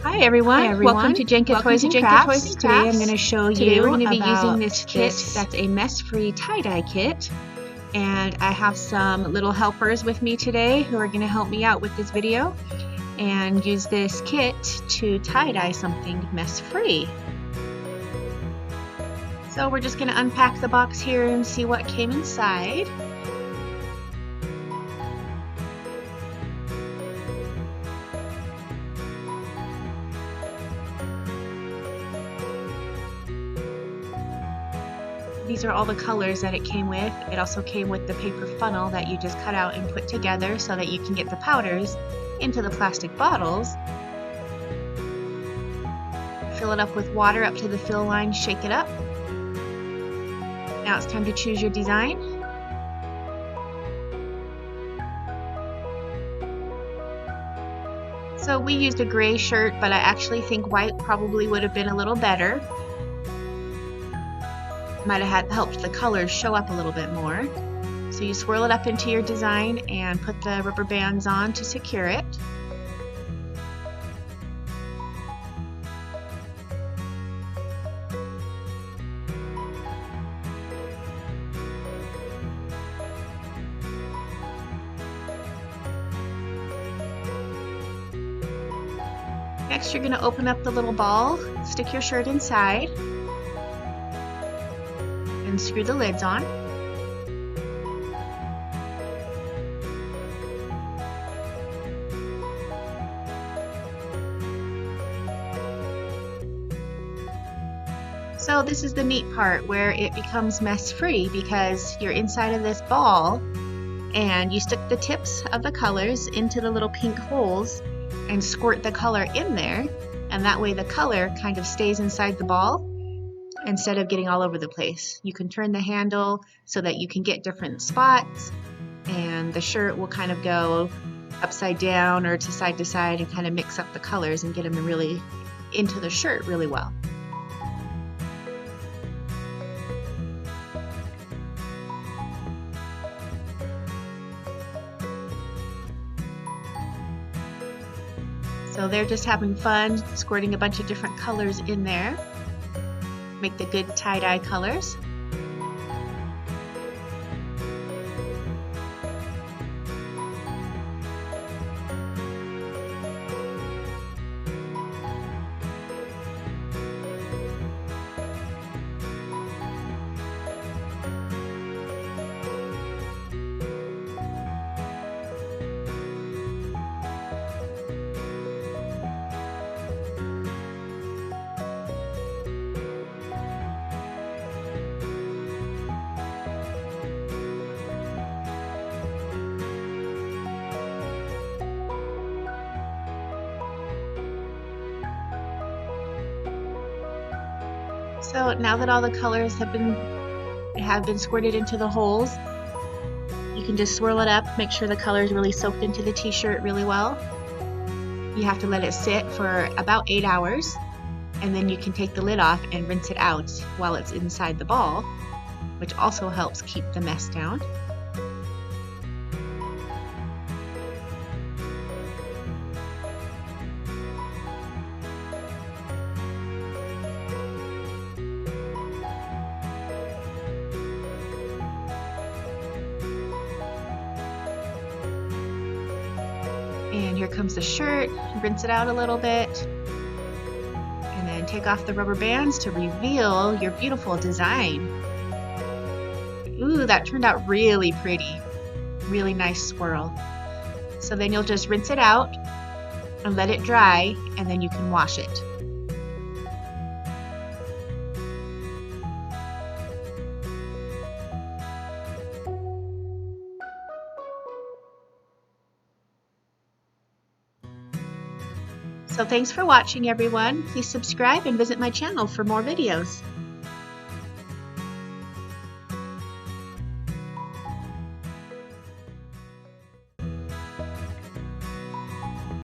Hi everyone, welcome to Jenka Toys and Crafts. Today I'm going to show you Today we're going to be about using this kit that's a mess-free tie-dye kit, and I have some little helpers with me today who are going to help me out with this video and use this kit to tie-dye something mess-free. So we're just going to unpack the box here and see what came inside. These are all the colors that it came with. It also came with the paper funnel that you just cut out and put together so that you can get the powders into the plastic bottles. Fill it up with water up to the fill line, shake it up. Now it's time to choose your design. So we used a gray shirt, but I actually think white probably would have been a little better. Might have helped the colors show up a little bit more. So you swirl it up into your design and put the rubber bands on to secure it. Next, you're going to open up the little ball, stick your shirt inside, and screw the lids on. So this is the neat part where it becomes mess-free, because you're inside of this ball and you stick the tips of the colors into the little pink holes and squirt the color in there, and that way the color kind of stays inside the ball instead of getting all over the place. You can turn the handle so that you can get different spots, and the shirt will kind of go upside down or to side and kind of mix up the colors and get them really into the shirt really well. So they're just having fun squirting a bunch of different colors in there. Make the good tie-dye colors. So now that all the colors have been squirted into the holes, you can just swirl it up, make sure the color is really soaked into the t-shirt really well. You have to let it sit for about 8 hours, and then you can take the lid off and rinse it out while it's inside the ball, which also helps keep the mess down. And here comes the shirt. Rinse it out a little bit, and then take off the rubber bands to reveal your beautiful design. Ooh, that turned out really pretty. Really nice swirl. So then you'll just rinse it out and let it dry, and then you can wash it. So thanks for watching, everyone. Please subscribe and visit my channel for more videos.